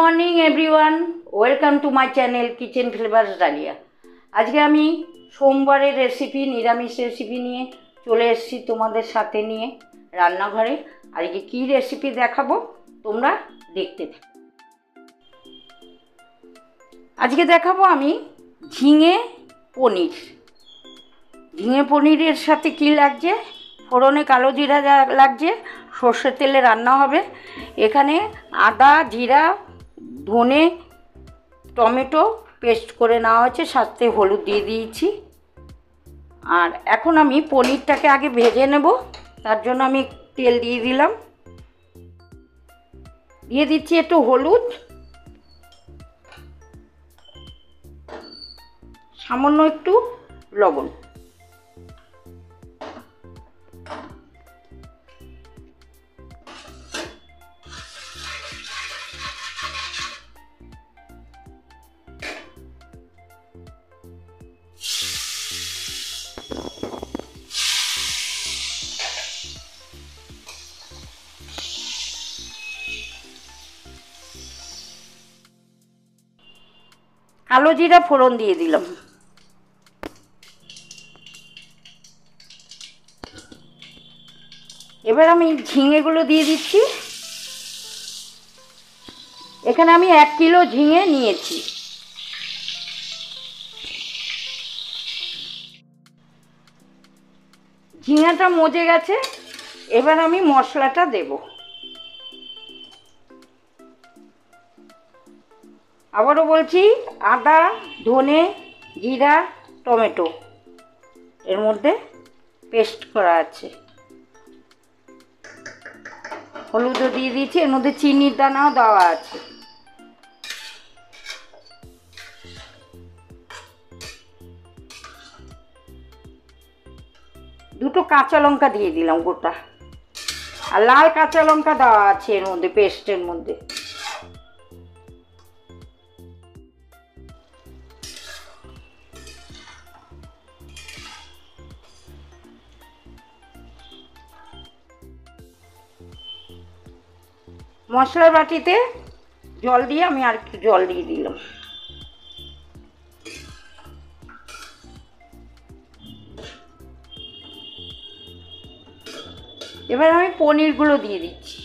Morning everyone, welcome to my channel kitchen flavours dahlia. আজকে আমি সোমবারের রেসিপি, নিরামিষ রেসিপি নিয়ে চলে এসেছি তোমাদের সাথে নিয়ে রান্নাঘরে। আজকে কী রেসিপি দেখাবো তোমরা দেখতে থাকো। আজকে দেখাবো আমি ঝিঙে পনির। ঝিঙে পনিরের সাথে কী লাগছে, ফোড়নে কালো জিরা লাগছে, সর্ষের তেলে রান্না হবে। এখানে আদা, জিরা, ধনে, টমেটো পেস্ট করে নেওয়া হয়েছে, সাথে হলুদ দিয়ে দিয়েছি। আর এখন আমি পনিরটাকে আগে ভেজে নেব, তার জন্য আমি তেল দিয়ে দিলাম। দিয়ে দিচ্ছি একটু হলুদ, সামান্য একটু লবণ। কালো জিরা ফোড়ন দিয়ে দিলাম। এবার আমি ঝিঙেগুলো দিয়ে দিচ্ছি। এখানে আমি 1 কিলো ঝিঙে নিয়েছি। ঝিঙেটা মজে গেছে, এবার আমি মশলাটা দেব। আবারও বলছি, আদা, ধনে, জিরা, টমেটো এর মধ্যে পেস্ট করা আছে। হলুদও দিয়ে দিয়েছি, এর মধ্যে চিনির দানাও দেওয়া আছে। দুটো কাঁচা লঙ্কা দিয়ে দিলাম গোটা, আর লাল কাঁচা লঙ্কা দেওয়া আছে এর মধ্যে, পেস্টের মধ্যে। মশলার বাটিতে জল দিয়ে আমি আর একটু জল দিয়ে দিলাম। এবার আমি পনিরগুলো দিয়ে দিচ্ছি।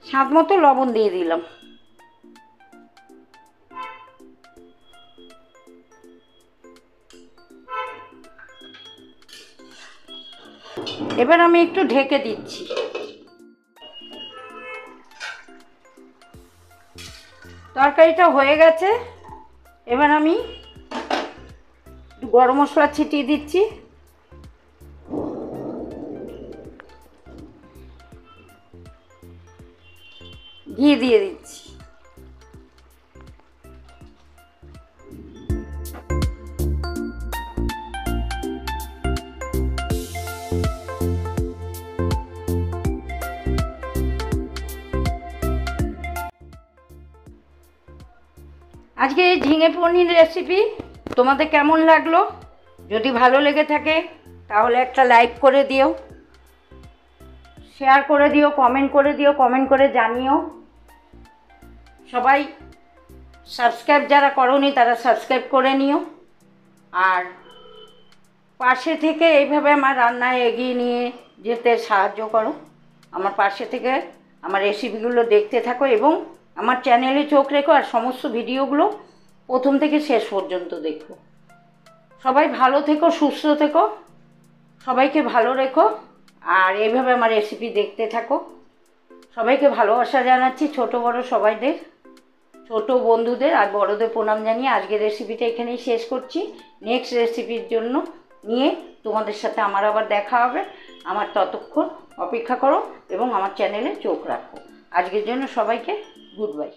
স্বাদ মতো লবণ দিয়ে দিলাম। এবার আমি একটু ঢেকে দিচ্ছি। তরকারিটা হয়ে গেছে, এবার আমি গরম মশলা ছিটিয়ে দিচ্ছি। ঘি দিয়ে দিচ্ছি। আজকে এই ঝিঙে পনির রেসিপি তোমাদের কেমন লাগলো? যদি ভালো লেগে থাকে তাহলে একটা লাইক করে দিও, শেয়ার করে দিও, কমেন্ট করে দিও, কমেন্ট করে জানিও। সবাই সাবস্ক্রাইব যারা করোনি তারা সাবস্ক্রাইব করে নিও। আর পাশে থেকে এইভাবে আমার রান্নায় এগিয়ে নিয়ে যেতে সাহায্য করো। আমার পাশে থেকে আমার রেসিপিগুলো দেখতে থাকো এবং আমার চ্যানেলে চোখ রেখো, আর সমস্ত ভিডিওগুলো প্রথম থেকে শেষ পর্যন্ত দেখো। সবাই ভালো থেকো, সুস্থ থেকো, সবাইকে ভালো রেখো, আর এইভাবে আমার রেসিপি দেখতে থাকো। সবাইকে ভালোবাসা জানাচ্ছি, ছোট বড় সবাইদের, ছোট বন্ধুদের আর বড়দের প্রণাম জানিয়ে আজকের রেসিপিটা এখানেই শেষ করছি। নেক্সট রেসিপির জন্য নিয়ে তোমাদের সাথে আমার আবার দেখা হবে। আমার ততক্ষণ অপেক্ষা করো এবং আমার চ্যানেলে চোখ রাখো। আজকের জন্য সবাইকে গুড বাই।